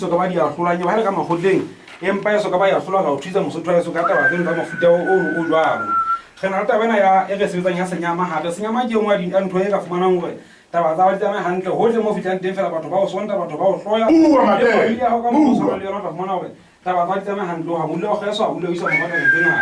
so ka ba di a hlolanya ba le ka magotleng empa ya so ka ba ya hlola ga o thusa Mosotho ya so ka taba tse ka mafuta o jwalo re na taba ena ya e re sebetsang ya senyama hape senyama ke ngwa di ntho e ka fumanang gore taba tsa ba tsama hantle hohle mo fitlang teng fela batho ba o sonta batho ba o hloya ya ho ka mo so le yona ba fumana gore taba tsa tsama hantle ha mo le go geswa o le isa mo batla tsena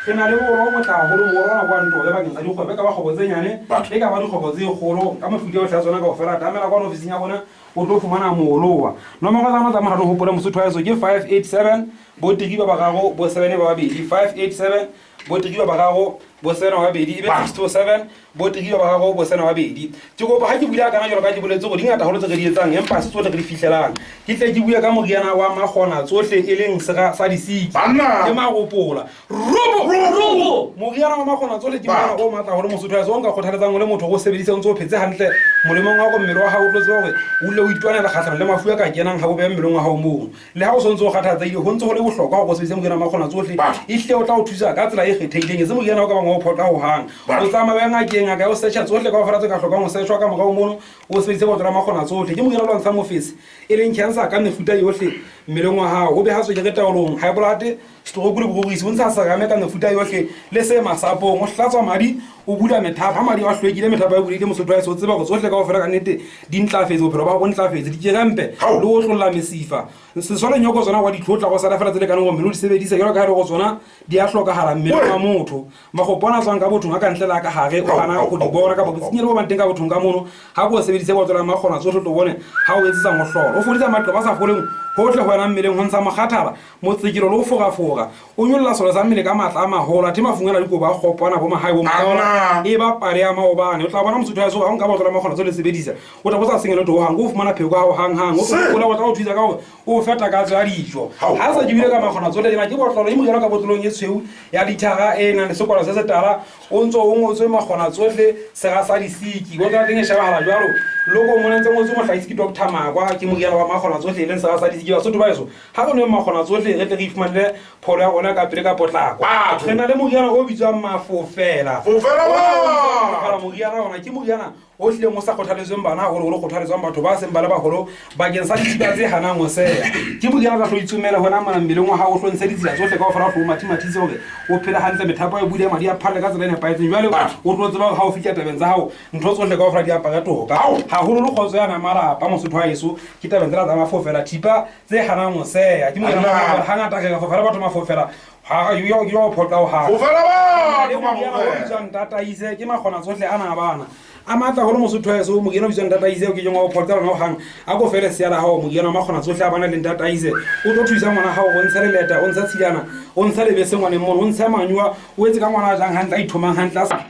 ke na le bo mo tla go mo rona kwa ntlo ya ba ntsha dikgobe ka ba go botsenyane e ka ba dikgobe tse kgolo ka mofuta o tlhatsona ka ofela tamela kwa office ya bona o tlo fumana mooloa no mo ga tsama tsa mo go pola Mosotho ya so ke 587 bo tigi ba gago bo 7 ba babedi 587 bo tigi ba gago bo 7 ba babedi e be 627 bo tigi ba gago bo 7 ba babedi ke go ba ha ke bula kana jalo ka ke boletse go dingata holo tse re di etsang empa se tsotle re di fihlelang ke tle ke bua ka moriana wa magona tsohle e leng sega sa di siki ke magopola robo moriana wa magona tsohle ke bona go matla holo Mosotho ya so nka kgothaletsang go le motho go sebedisa ntse o phetse hantle molemong wa go mmele wa hao tlotse gore o le o itwanela kgatlhang le mafu a ka kenang ga go be mmeleng wa hao mo le ha o sontse o kgathatsa ile ho ntse go le bohlokwa go sebedisa moriana wa magona tsohle e hle o tla o thusa ka tsela e kgetheileng e se moriana o ka bang o phota ho hang o tsama ba ngakeng a ka o searcha tsohle ka o fara tse ka hlokang o searchwa ka mogao mono o sebedise botla magona tsohle ke moriana wa ntsha mofese e leng cancer ka mefuta yohle mmeleng wa hao o be ha so ke re taolong high blood stroke le bogorisi o ntsha sa game ka mefuta yohle le se masapong o hlatswa madi o bula methapa madi wa hlwekile methapa e bulile Mosotho ya so tseba go tsohle ka o fela ka nnete di ntlafetse bophelo ba go ntlafetse di kerampe le o tlolla mesifa se sole nyoko tsona wa di tlotla go sala fela tsele kana go mmelo di sebedisa ke ka re go tsona di a hlokahala mmele wa motho ma go bona tswang ka bothong ka ntlela ka hare o bana go di bona ka bo tsinyele bo banteng ka bothong ka mono ha go sebedise go tsela magona tsohle to bone ha o etsetsa mohlolo o fodisa matlo ba sa foleng hotle go yana mmeleng ho ntsha makgathara mo tsekelo le go fogafoga o nyolla solo sa mmele ka matla a mahola the mafungela diko ba gopana bo mahae bo mona e ba pare ya maobane o tla bona Mosotho ya so ga nka botla magona tsohle sebedisa o tla botsa sengelo to hang o fumana pheko ga o hang o fokola o tla o thusa ka o feta ka tsa dijo ha sa dibile ka magona tsohle dina ke botlolo e mo yona ka botlolong e tshweu ya dithara e na le sekola se se tala o ntso o ngotswe magona tsohle se ga sa di siki go tla teng e shabahala jwalo loko mona ntse ngotse mo hlaisi ke Dr. Magwa ke moriana wa magona tsohle e leng se ga sa di siki ba Sotho ba eso ha go ne magona tsohle re tle re ifumanele pholo ya gona ka pele ka potlako re na le moriana o bitswang mafofela ba moriana ona ke moriana o hle mo sa kgothaletsweng bana go go kgothaletswang batho ba seng ba le bagolo bakeng sa dithiba tse hanang o seya ke moriana ka tlo itsumela hona mana mmeleng wa hao o tlontshe ditsela tsohle ka o fara go mathimathise hore o phela hantle methapo e budi madi a phale ka tsela ne paetseng jwale o tlo tseba ha o fitla tabeng tsa hao ntho tsohle ka o fara di apara toka ha ho lo khotso yana marapa Mosotho wa yeso ke tabeng tsa mafofela thipa tse hanang o seya ke moriana hangata ka go fara batho mafofela ha yo phota o ha o fela ba ke mo tata ise ke magona tsohle ana bana a matla go le Mosotho ya so mo gena bitsang tata ise o ke jengwa o phota bana o hang a go fele se ya la hao mo gena magona tsohle a bana le tata ise o tlo thusa ngwana hao go ntsha leta o ntsha tshilana o ntsha le bese ngwane mo o ntsha manywa o etse ka ngwana jang hantla ithomang hantla sa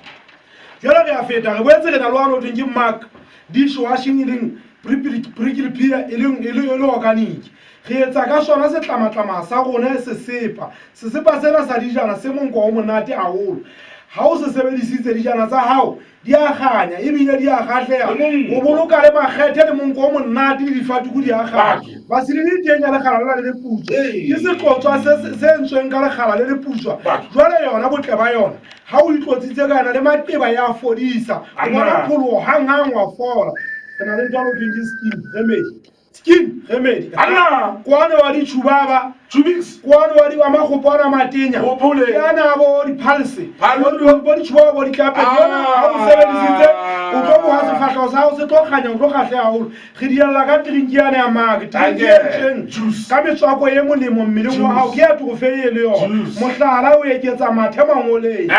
jela re a feta re boetse re na le wa ke mark dishwashing leng prickly pear e le organic re etsa ka sona se tlamatlama sa rona se sepa sena sa dijana se monko o monate haholo ha o se sebedisitse dijana tsa hao di a ganya e bile di a gahleha o boloka le makgethe le monko o monate le difatuku di a ganya ba se le teng ya legala le putswa ke se tlotswa se ntsweng ka legala le putswa jwale yona botle ba yona ha o itlotsitse kana le mateba ya fodisa o bona pholo hang wa fola kana le jalo ke skin remedy kwane wa di chubaba chubix kwane wa di amagopana matenya yana bo di pulse bo di chubaba bo di kape yana ha o sebedisitse o tlo bo ha se fatla sa o se tlo ganya o tlo gahle haholo re di la ka drink yana ya mag juice ka metswako e molemo mmeleng wa hao ke ya go feyele yo mohlala o eketsa mathe mangoleng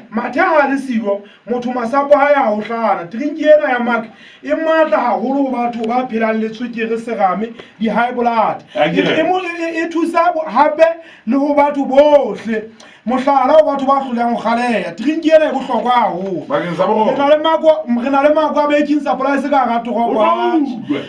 mathe ha le siwo motho masapo ha ya ho hlana drink yana ya mag e matla haholo batho ba phelang le tswekere serame di high blood e thusa hape le ho batho bohle mohlala o batho ba hlolang go galeya drink ena e bohlokwa haholo re na le makwa baking supply se ka ga toropo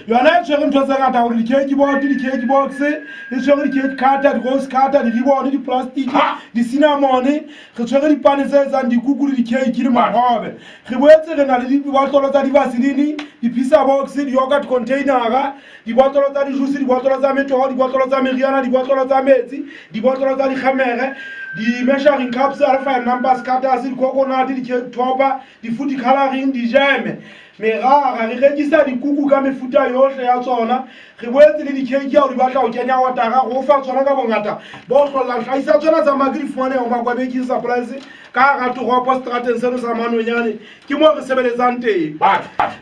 yona e tshwere ntho tse ngata gore di-cake box e tshwere di-cake cutter di-rose cutter di-ribbon di-plastic di-cinnamon re tshwere dipane tse etsang dikuku le di-cake le magobe re boetse re na le dibotlolo tsa divaseline di-pizza box di-yogurt containera dibotlolo tsa dijuice dibotlolo tsa metogo dibotlolo tsa meriana dibotlolo tsa metsi dibotlolo tsa dikgamere di-measuring cups a re fine numbers cutters di-coconut di-cake topper di-food coloring di-jeme merara re rekisa dikuku ka mefuta yohle ya tsona re boetse le di-cake ya o di batla o kenya watara go fa tsona ka bongata bo tlholla tlhaisa tsona tsa maki di fumaneho Makwabeking Supplies ka ga toropo strateng seno sa Manonyane ke mo re sebeletsang teng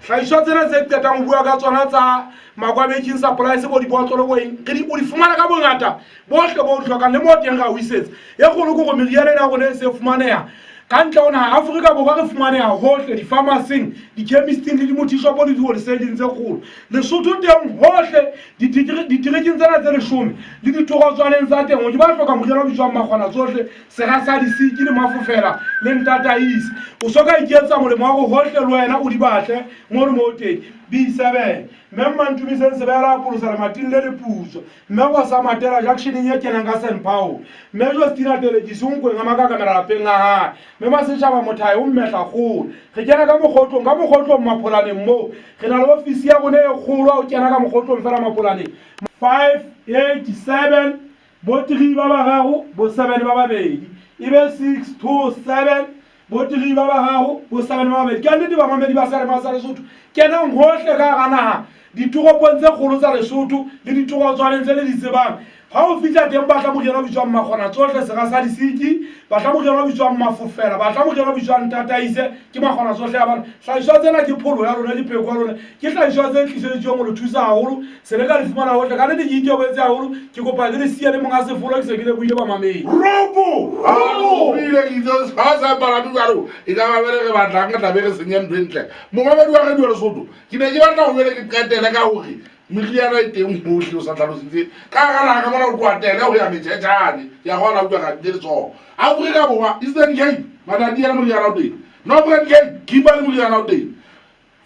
tlhaiswa tsena tse qetang ho bua ka tsona tsa Makwabeking Supplies bo di botlolo boeng re di fumana ka bongata bohle bo hlokang le mo teng ga o isetse e kgolo go go meriana ya rona e se fumaneha ka ntle ho naha Afrika Borwa re fumaneha hohle di-pharmacing di-chemisting le dimothishopo le di-wholesaling tse kgolo Lesotho teng hohle ditereking tsena tse 10 le ditorotswaneng tsa teng o di ba hloka moriana o bitswang makgwana tsohle sera sa disiki le mafofela le ntataise o soka iketsa molemo wa go hohle le wena o di batle mo re mo teng B7 mme Mantumiseng se bela apolosa le mating le leputso mme go sa matela junctioneng ye kenang ka St Paul mme Justina Telekisi nkwe nga maka kamera lapeng a hae mme Masetjhaba Mothai o mmetla kgolo re kena ka mokgotlong Mapolaneng mo re na le ofisi ya rona e kgolo o kena ka mokgotlong fela Mapolaneng 587 bo 3 ba bararo bo 7 ba babedi ebe 627 bo 3 ba bararo bo 7 ba babedi ka nnete ba mamedi ba sa Lesotho kenang hohle ka ga naha ditoropong tse kgolo tsa Lesotho le ditorotswaneng tse le di tsebang ha o fitla teng ba tla moriana o bitswang makgwana tsohle sera sa disiki ba tla moriana o bitswang mafofela ba tla moriana o bitswang ntataise ke makgwana tsohle ya bana hlahiswa tsena ke pholo ya rona le pheko ya rona ke hlahiswa tse tliseditsweng go le thusa haholo se le ka di fumana hohle ka nnete ke itebetse haholo ke kopa ke le siya le monga sefolo ke se ke le buile ba mamedi ropo o bile itse ha sa para du garo e ka ba bere ba tla ka tabe re senyang ntle mo mamedi wa re di Lesotho ke ne ke batla go bele ke qetela ka hore meriana e teng bohle o sa tlhalositse ka gana ka mona o kwatele go ya metšhetšane ya gona o ka di le tsona Afrika Borwa Eastern Cape matati ya moriana o teng Northern Cape Kimba le moriana o teng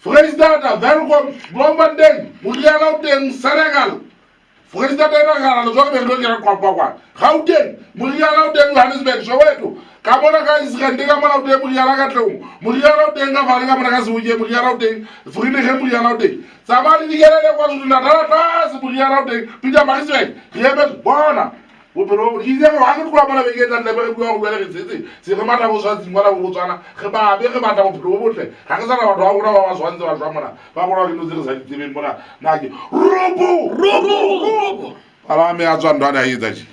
Freistata Welkom Bloemfontein moriana o teng Senegal Freistata ena gara le tswa ke be ke re kwa Gauteng moriana o teng Johannesburg Soweto ka bona ka Israel ka mona o teng moriana ka tlong moriana o teng ka vale ka mona ka Sebokeng moriana o teng Vereeniging moriana o teng Tsamani di kelele kwa ZwaZulu-Natal tlase moriana o teng Pietermaritzburg re eme bona bophelo ke itse go ha ke tloa bona beke tla nne be bua go bua le tsetse se re mata bo swatsi ngwana bo Botswana ge ba be ge batla bophelo bo botle ga ke sana batho ba bona ba ba swantse ba jwa mona ba bona ke no tse re sa ditsebeng bona na ke ropo ala me a tswa ndwana a etsa